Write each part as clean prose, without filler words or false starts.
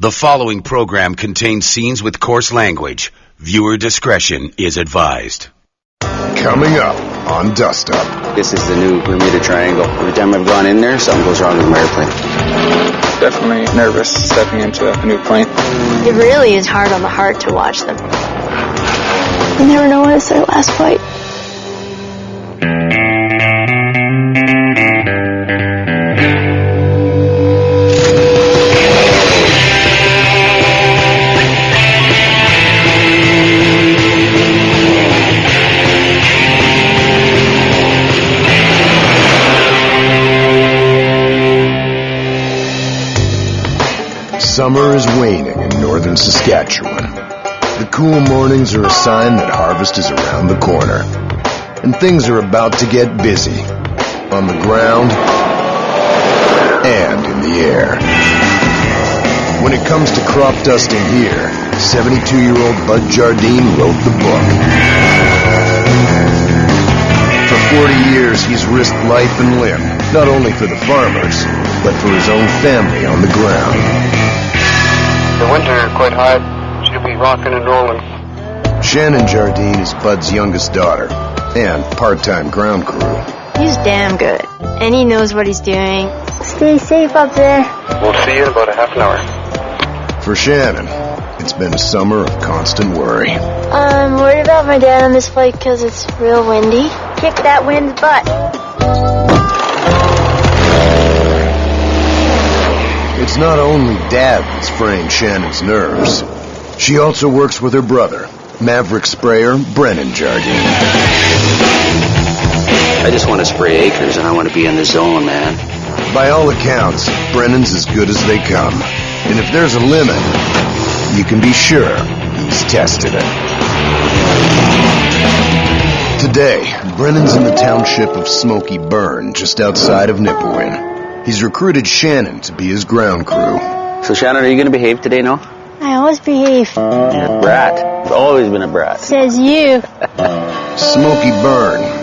The following program contains scenes with coarse language. Viewer discretion is advised. Coming up on Dust Up. This is the new Bermuda Triangle. Every time I've gone in there, something goes wrong with my airplane. Definitely nervous stepping into a new plane. It really is hard on the heart to watch them. You never know when it's their last flight. Summer is waning in northern Saskatchewan. The cool mornings are a sign that harvest is around the corner. And things are about to get busy. On the ground and in the air. When it comes to crop dusting here, 72-year-old Bud Jardine wrote the book. For 40 years, he's risked life and limb, not only for the farmers, but for his own family on the ground. The winter quite hard. She'll be rocking and rolling. Shannon Jardine is Bud's youngest daughter and part-time ground crew. He's damn good, and he knows what he's doing. Stay safe up there. We'll see you in about a half an hour. For Shannon, it's been a summer of constant worry. I'm worried about my dad on this flight because it's real windy. Kick that wind's butt. It's not only Dad that's fraying Shannon's nerves. She also works with her brother, Maverick sprayer Brennan Jardine. I just want to spray acres and I want to be in the zone, man. By all accounts, Brennan's as good as they come. And if there's a limit, you can be sure he's tested it. Today, Brennan's in the township of Smoky, just outside of Nipawin. He's recruited Shannon to be his ground crew. So, Shannon, are you going to behave today, no? I always behave. You're a brat. You've always been a brat. Says you. Smoky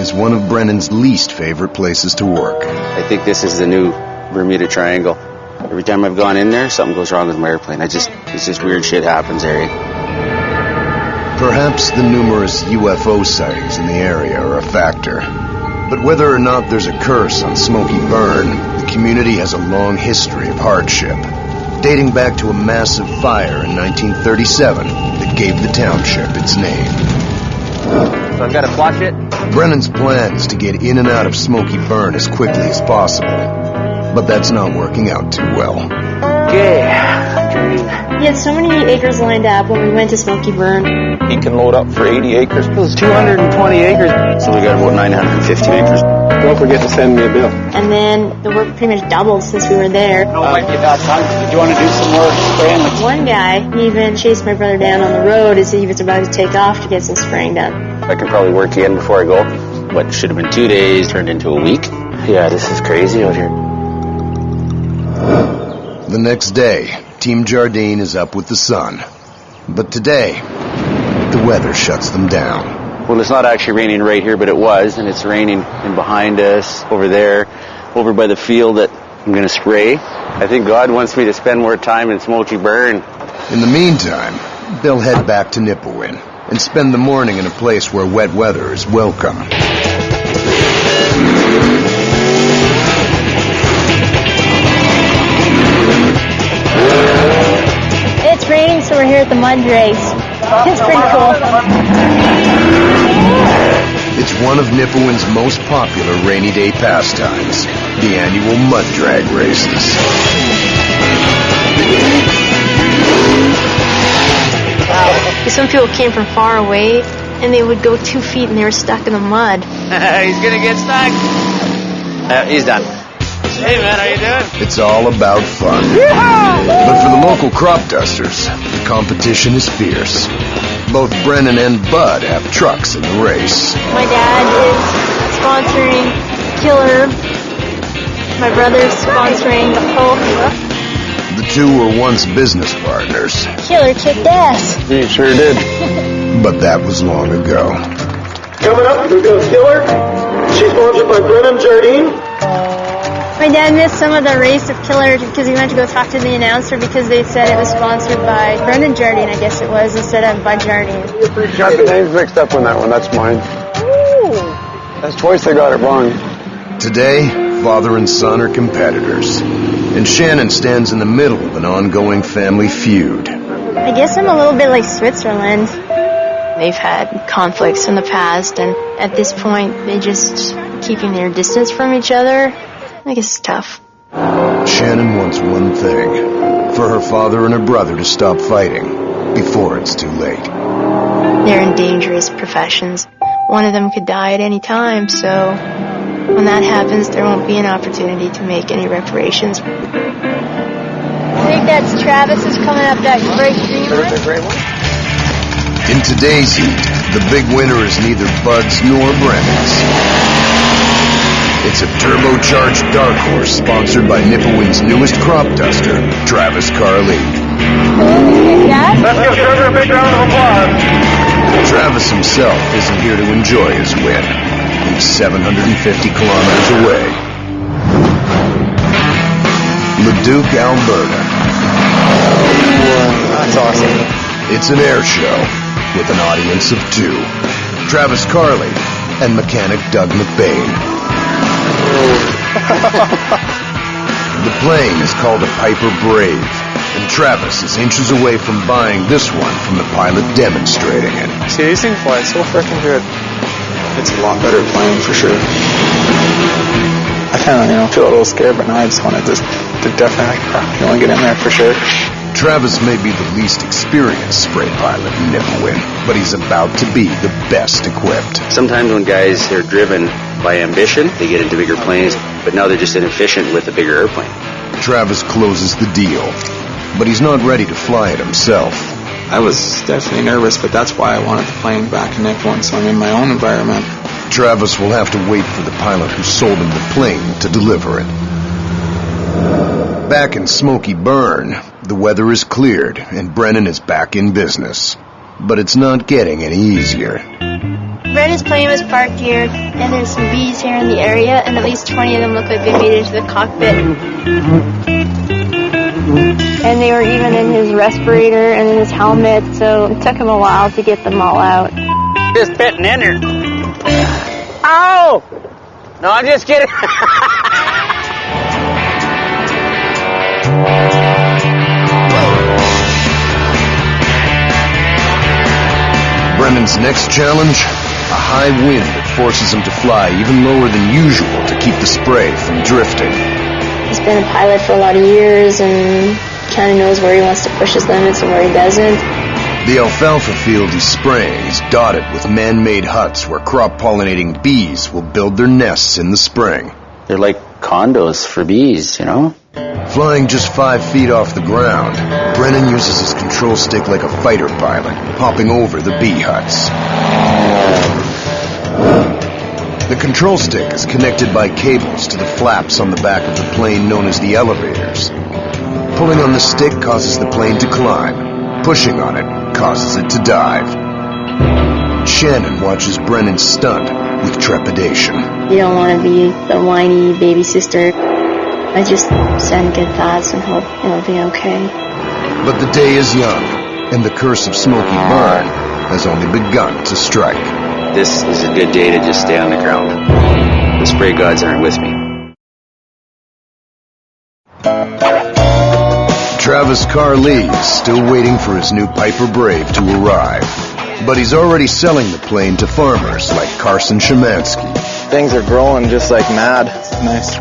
is one of Brennan's least favorite places to work. I think this is the new Bermuda Triangle. Every time I've gone in there, something goes wrong with my airplane. It's just weird shit happens there. Perhaps the numerous UFO sightings in the area are a factor. But whether or not there's a curse on Smoky the community has a long history of hardship, dating back to a massive fire in 1937 that gave the township its name. So I've got to flush it? Brennan's plan is to get in and out of Smoky as quickly as possible, but that's not working out too well. Okay. He had so many acres lined up when we went to Smoky He can load up for 80 acres. It was 220 acres. So we got about 950 acres. Don't forget to send me a bill. And then the work pretty much doubled since we were there. No, might be about time. Did you want to do some more spraying? One guy even chased my brother down on the road as he was about to take off to get some spraying done. I can probably work you in before I go. What should have been 2 days turned into a week. Yeah, this is crazy out here. The next day, Team Jardine is up with the sun. But today, the weather shuts them down. Well, it's not actually raining right here, but it was, and it's raining in behind us, over there, over by the field that I'm going to spray. I think God wants me to spend more time in Smoky Burn. In the meantime, they'll head back to Nipawin and spend the morning in a place where wet weather is welcome. It's raining, so we're here at the mud race. It's pretty cool. It's one of Nipawin's most popular rainy day pastimes, the annual mud drag races. Some people came from far away, and they would go 2 feet and they were stuck in the mud. He's going to get stuck. He's done. Hey, man, how you doing? It's all about fun. But for the local crop dusters, the competition is fierce. Both Brennan and Bud have trucks in the race. My dad is sponsoring Killer. My brother's sponsoring the Hulk. The two were once business partners. Killer kicked ass. He sure did. But that was long ago. Coming up, we've got Killer. She's sponsored by Brennan Jardine. My dad missed some of the race of killers because he went to go talk to the announcer because they said it was sponsored by Brennan Jardine, I guess it was, instead of by Jardine. Got the names mixed up on that one. That's mine. Ooh. That's twice they got it wrong. Today, father and son are competitors, and Shannon stands in the middle of an ongoing family feud. I guess I'm a little bit like Switzerland. They've had conflicts in the past, and at this point, they're just keeping their distance from each other. I guess it's tough. Shannon wants one thing, for her father and her brother to stop fighting before it's too late. They're in dangerous professions. One of them could die at any time, so when that happens, there won't be an opportunity to make any reparations. I think that's Travis is coming up that great green one. In today's heat, the big winner is neither Bud's nor Brennan's. It's a turbocharged dark horse sponsored by Nipawin's newest crop duster, Travis Carly. Dad? Let's give Trevor a big round of applause. Travis himself isn't here to enjoy his win. He's 750 kilometers away. Leduc, Alberta. That's awesome. It's an air show with an audience of 2. Travis Carly and mechanic Doug McBain. The plane is called a Piper Brave, and Travis is inches away from buying this one from the pilot demonstrating it. See, these things fly so freaking good. It's a lot better plane for sure. I kind of, feel a little scared, but now I just want to definitely want to get in there for sure. Travis may be the least experienced spray pilot in Nipawin, but he's about to be the best equipped. Sometimes when guys are driven by ambition, they get into bigger planes, but now they're just inefficient with a bigger airplane. Travis closes the deal, but he's not ready to fly it himself. I was definitely nervous, but that's why I wanted the plane back in Nipawin, so I'm in my own environment. Travis will have to wait for the pilot who sold him the plane to deliver it. Back in Smoky Burn, the weather is cleared and Brennan is back in business. But it's not getting any easier. Brennan's plane was parked here, and there's some bees here in the area, and at least 20 of them look like they made it into the cockpit. And they were even in his respirator and in his helmet, so it took him a while to get them all out. Just fitting in there. Ow! No, I'm just kidding. Brennan's next challenge? A high wind that forces him to fly even lower than usual to keep the spray from drifting. He's been a pilot for a lot of years and kind of knows where he wants to push his limits and where he doesn't. The alfalfa field he's spraying is dotted with man-made huts where crop-pollinating bees will build their nests in the spring. They're like condos for bees, Flying just 5 feet off the ground, Brennan uses his control stick like a fighter pilot, hopping over the bee huts. The control stick is connected by cables to the flaps on the back of the plane known as the elevators. Pulling on the stick causes the plane to climb. Pushing on it causes it to dive. Shannon watches Brennan stunt with trepidation. You don't want to be the whiny baby sister. I just send good thoughts and hope it'll be okay. But the day is young, and the curse of Smoky Burn has only begun to strike. This is a good day to just stay on the ground. The spray gods aren't with me. Travis Carly is still waiting for his new Piper Brave to arrive. But he's already selling the plane to farmers like Carson Szymanski. Things are growing just like mad. Nice.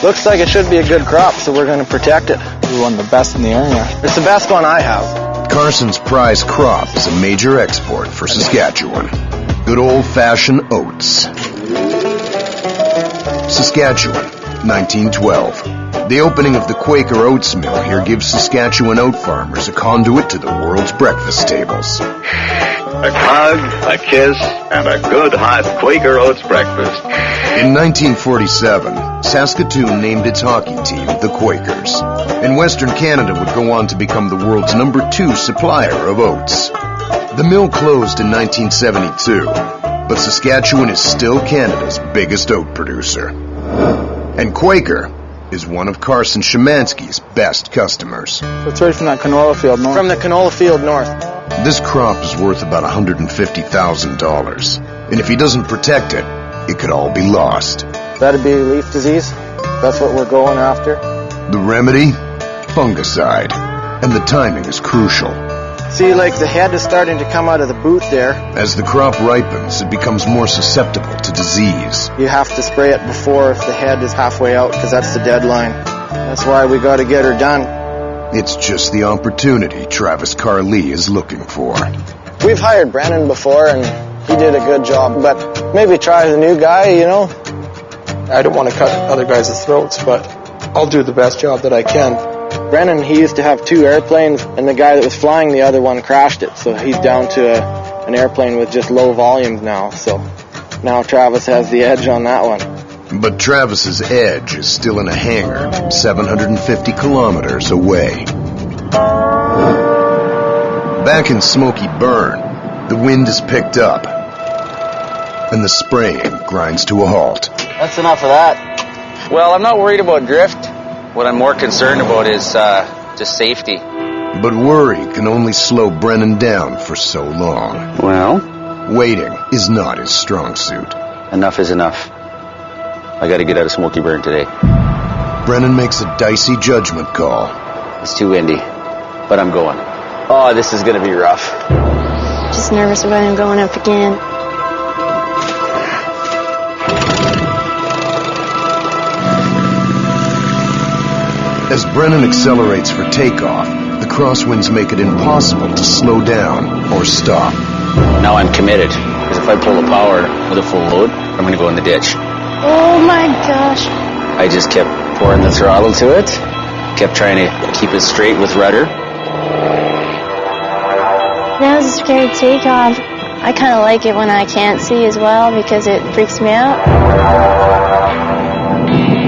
Looks like it should be a good crop, so we're going to protect it. You're one of the best in the area. It's the best one I have. Carson's prize crop is a major export for Saskatchewan. Good old-fashioned oats. Saskatchewan, 1912. The opening of the Quaker Oats Mill here gives Saskatchewan oat farmers a conduit to the world's breakfast tables. A hug, a kiss, and a good hot Quaker Oats breakfast. In 1947, Saskatoon named its hockey team the Quakers, and Western Canada would go on to become the world's #2 supplier of oats. The mill closed in 1972, but Saskatchewan is still Canada's biggest oat producer. And Quaker is one of Carson Szymanski's best customers. It's right from that canola field north. From the canola field north. This crop is worth about $150,000. And if he doesn't protect it, it could all be lost. That'd be leaf disease. That's what we're going after. The remedy? Fungicide. And the timing is crucial. See, like the head is starting to come out of the boot there. As the crop ripens, it becomes more susceptible to disease. You have to spray it before if the head is halfway out, because that's the deadline. That's why we got to get her done. It's just the opportunity Travis Carlee is looking for. We've hired Brennan before, and he did a good job, but maybe try the new guy, you know? I don't want to cut other guys' throats, but I'll do the best job that I can. Brennan, he used to have 2 airplanes, and the guy that was flying the other one crashed it, so he's down to an airplane with just low volumes now. So now Travis has the edge on that one. But Travis's edge is still in a hangar 750 kilometers away. Back in Smoky Burn, the wind is picked up, and the spraying grinds to a halt. That's enough of that. Well, I'm not worried about drift. What I'm more concerned about is just safety. But worry can only slow Brennan down for so long. Well, waiting is not his strong suit. Enough is enough. I got to get out of Smoky Burn today. Brennan makes a dicey judgment call. It's too windy, but I'm going. Oh, this is going to be rough. Just nervous about him going up again. As Brennan accelerates for takeoff, the crosswinds make it impossible to slow down or stop. Now I'm committed, because if I pull the power with a full load, I'm going to go in the ditch. Oh my gosh. I just kept pouring the throttle to it, kept trying to keep it straight with rudder. That was a scary takeoff. I kind of like it when I can't see as well because it freaks me out.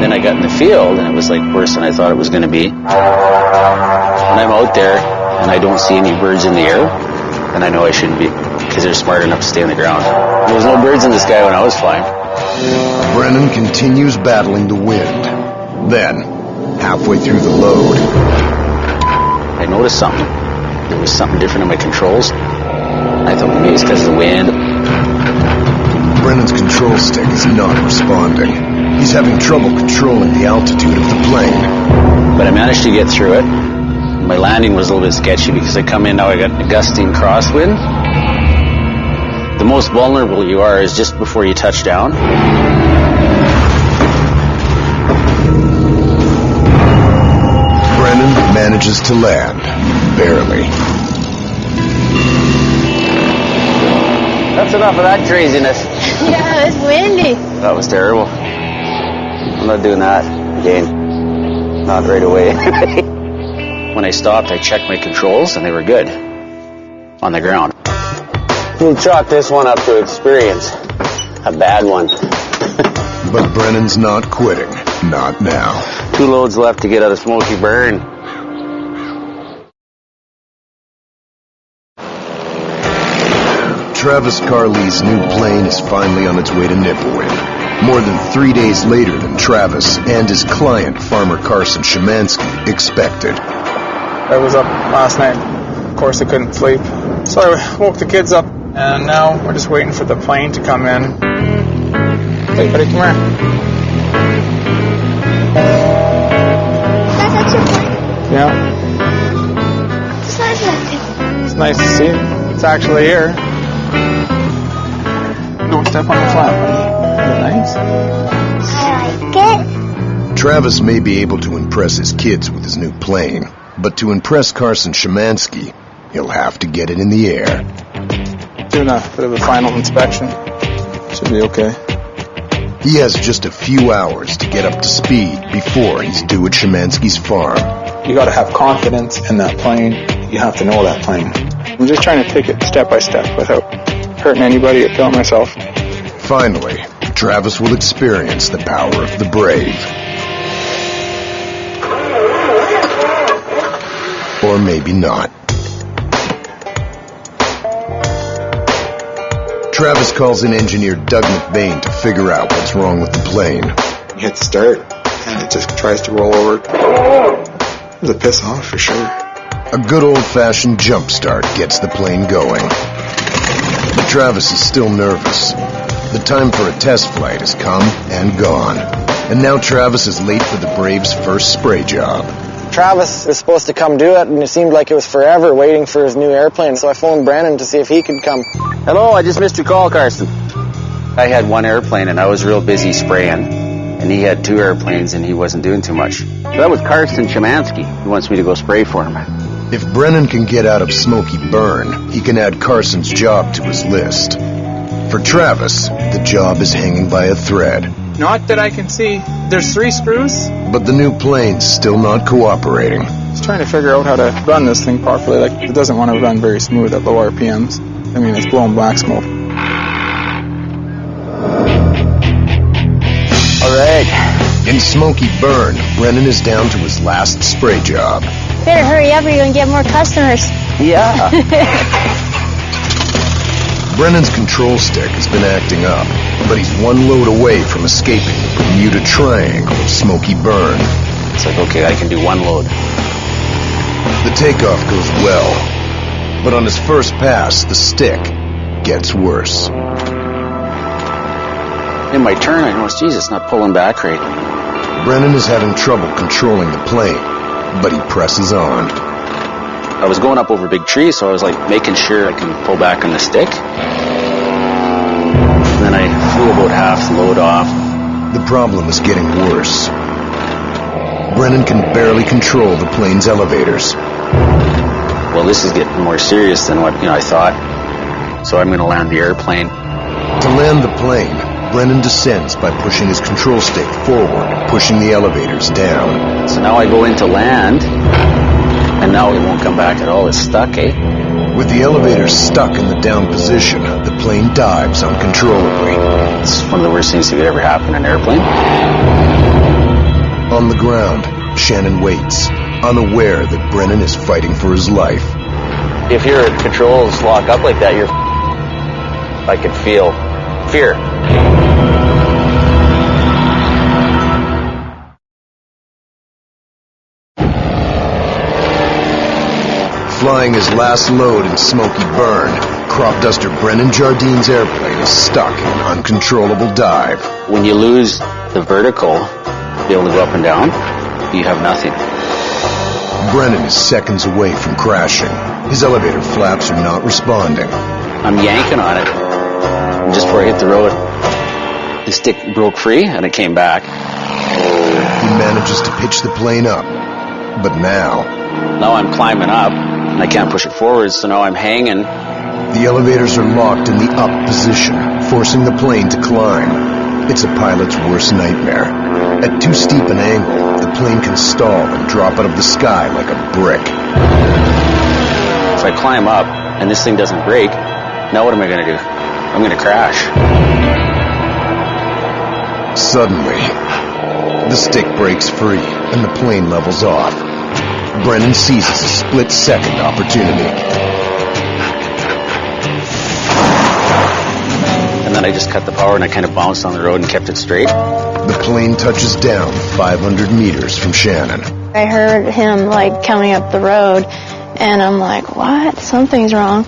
Then I got in the field, and it was like worse than I thought it was going to be. When I'm out there and I don't see any birds in the air, then I know I shouldn't be, because they're smart enough to stay on the ground. There was no birds in the sky when I was flying. Brennan continues battling the wind. Then, halfway through the load, I noticed something. There was something different in my controls. I thought maybe it's because of the wind. Brennan's control stick is not responding. He's having trouble controlling the altitude of the plane. But I managed to get through it. My landing was a little bit sketchy because I come in now, I got a gusting crosswind. The most vulnerable you are is just before you touch down. Brennan manages to land, barely. That's enough of that craziness. Yeah, it's windy. That was terrible. I'm not doing that again. Not right away. When I stopped, I checked my controls, and they were good on the ground. We'll chalk this one up to experience. A bad one. But Brennan's not quitting. Not now. 2 loads left to get out of Smoky Burn. Travis Carlee's new plane is finally on its way to Nipawin. More than 3 days later than Travis and his client, Farmer Carson Szymanski, expected. I was up last night. Of course, I couldn't sleep. So I woke the kids up, and now we're just waiting for the plane to come in. Hey, buddy, come here. That's your plane. Yeah, It's nice that thing. it's nice to see. It's actually here. Don't step on the flap, buddy. Nice. I like it. Travis may be able to impress his kids with his new plane, but to impress Carson Szymanski, he'll have to get it in the air. Doing a bit of a final inspection. Should be okay. He has just a few hours to get up to speed before he's due at Szymanski's farm. You gotta have confidence in that plane. You have to know that plane. I'm just trying to take it step by step without hurting anybody or killing myself. Finally, Travis will experience the power of the brave. Or maybe not. Travis calls in engineer Doug McBain to figure out what's wrong with the plane. Hit start, and it just tries to roll over. It was a piss off for sure. A good old-fashioned jump start gets the plane going. But Travis is still nervous. The time for a test flight has come and gone. And now Travis is late for the Braves' first spray job. Travis was supposed to come do it, and it seemed like it was forever waiting for his new airplane, so I phoned Brennan to see if he could come. Hello, I just missed your call, Carson. I had one airplane and I was real busy spraying, and he had 2 airplanes and he wasn't doing too much. That was Carson Szymanski. He wants me to go spray for him. If Brennan can get out of Smoky Burn, he can add Carson's job to his list. For Travis, the job is hanging by a thread. Not that I can see. There's 3 screws. But the new plane's still not cooperating. Just trying to figure out how to run this thing properly. Like, it doesn't want to run very smooth at low RPMs. I mean, it's blowing black smoke. All right. In Smoky Burn, Brennan is down to his last spray job. Better hurry up or you're going to get more customers. Yeah. Brennan's control stick has been acting up, but he's one load away from escaping the Bermuda Triangle of Smoky Burn. It's like, okay, I can do 1 load. The takeoff goes well, but on his first pass, the stick gets worse. In my turn, I noticed, geez, it's not pulling back right. Brennan is having trouble controlling the plane, but he presses on. I was going up over big trees, so I was like making sure I can pull back on the stick. And then I flew about half the load off. The problem is getting worse. Brennan can barely control the plane's elevators. Well, this is getting more serious than what I thought. So I'm going to land the airplane. To land the plane, Brennan descends by pushing his control stick forward, pushing the elevators down. So now I go into land, and now it won't come back at all. It's stuck, eh? With the elevators stuck in the down position, the plane dives uncontrollably. It's one of the worst things that could ever happen in an airplane. On the ground, Shannon waits, unaware that Brennan is fighting for his life. If your controls lock up like that, I could feel fear. Flying his last load in Smoky Burn, crop duster Brennan Jardine's airplane is stuck in an uncontrollable dive. When you lose the vertical, be able to go up and down, you have nothing. Brennan is seconds away from crashing. His elevator flaps are not responding. I'm yanking on it. And just before I hit the road, the stick broke free and it came back. He manages to pitch the plane up, but now I'm climbing up and I can't push it forward, so now I'm hanging. the elevators are locked in the up position, forcing the plane to climb. It's a pilot's worst nightmare. At too steep an angle, the plane can stall and drop out of the sky like a brick. If I climb up and this thing doesn't break, now what am I going to do? I'm going to crash. Suddenly, the stick breaks free and the plane levels off. Brennan seizes a split-second opportunity. And then I just cut the power and I kind of bounced on the road and kept it straight. The plane touches down 500 meters from Shannon. I heard him, coming up the road, and I'm like, what? Something's wrong.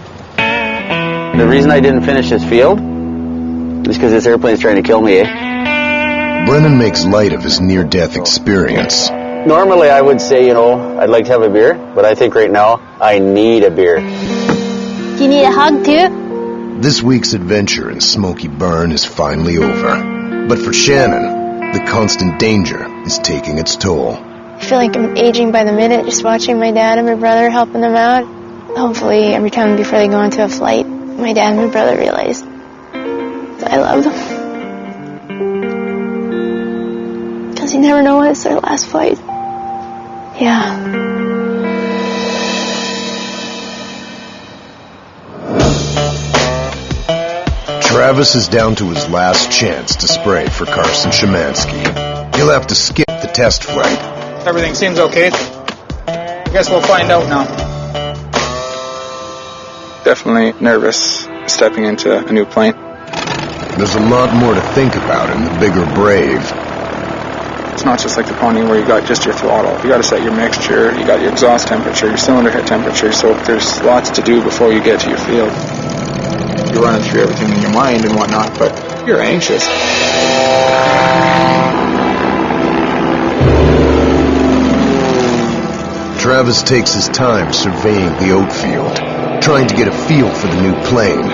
The reason I didn't finish this field is because this airplane's trying to kill me, Brennan makes light of his near-death experience. Normally I would say, I'd like to have a beer, but I think right now I need a beer. Do you need a hug, too? This week's adventure in Smoky Burn is finally over. But for Shannon, the constant danger is taking its toll. I feel like I'm aging by the minute, just watching my dad and my brother helping them out. Hopefully, every time before they go into a flight, my dad and my brother realize that I love them. Because you never know when it's their last flight. Yeah. Travis is down to his last chance to spray for Carson Szymanski. He'll have to skip the test flight. Everything seems okay. I guess we'll find out now. Definitely nervous stepping into a new plane. There's a lot more to think about in the bigger Brave. It's not just like the pony where you got just your throttle. You got to set your mixture, you got your exhaust temperature, your cylinder head temperature, so there's lots to do before you get to your field. You're running through everything in your mind and whatnot, but you're anxious. Travis takes his time surveying the oat field, trying to get a feel for the new plane.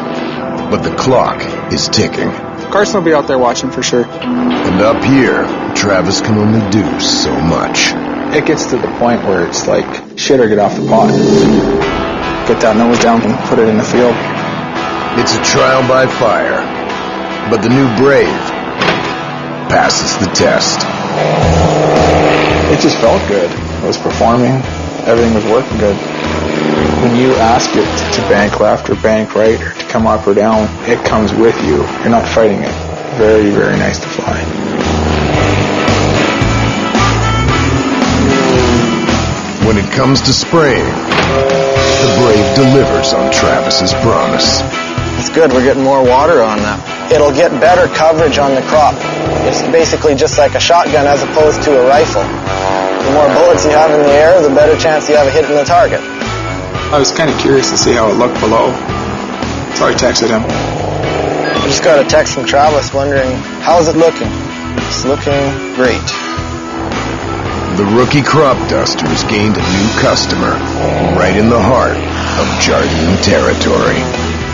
But the clock is ticking. Carson will be out there watching for sure. And up here, Travis can only do so much. It gets to the point where it's like, shit or get off the pot. Get that nose down and put it in the field. It's a trial by fire, but the new Brave passes the test. It just felt good. It was performing. Everything was working good. When you ask it to bank left or bank right or to come up or down, it comes with you. You're not fighting it. Very, very nice to fly. When it comes to spraying, the Brave delivers on Travis's promise. It's good, we're getting more water on that. It'll get better coverage on the crop. It's basically just like a shotgun as opposed to a rifle. The more bullets you have in the air, the better chance you have of hitting the target. I was kind of curious to see how it looked below, so I texted him. I just got a text from Travis wondering, how's it looking? It's looking great. The rookie crop duster has gained a new customer, right in the heart of Jardine territory.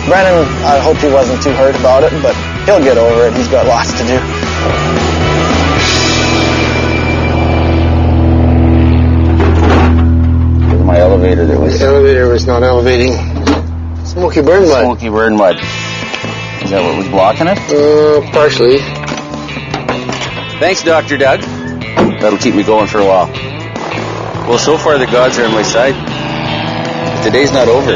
Brennan, I hope he wasn't too hurt about it, but he'll get over it. He's got lots to do. My elevator that was... The elevator was not elevating. Smoky burn mud. Smoky burn mud. Is that what was blocking it? Partially. Thanks, Dr. Doug. That'll keep me going for a while. Well, so far the gods are on my side. But the day's not over.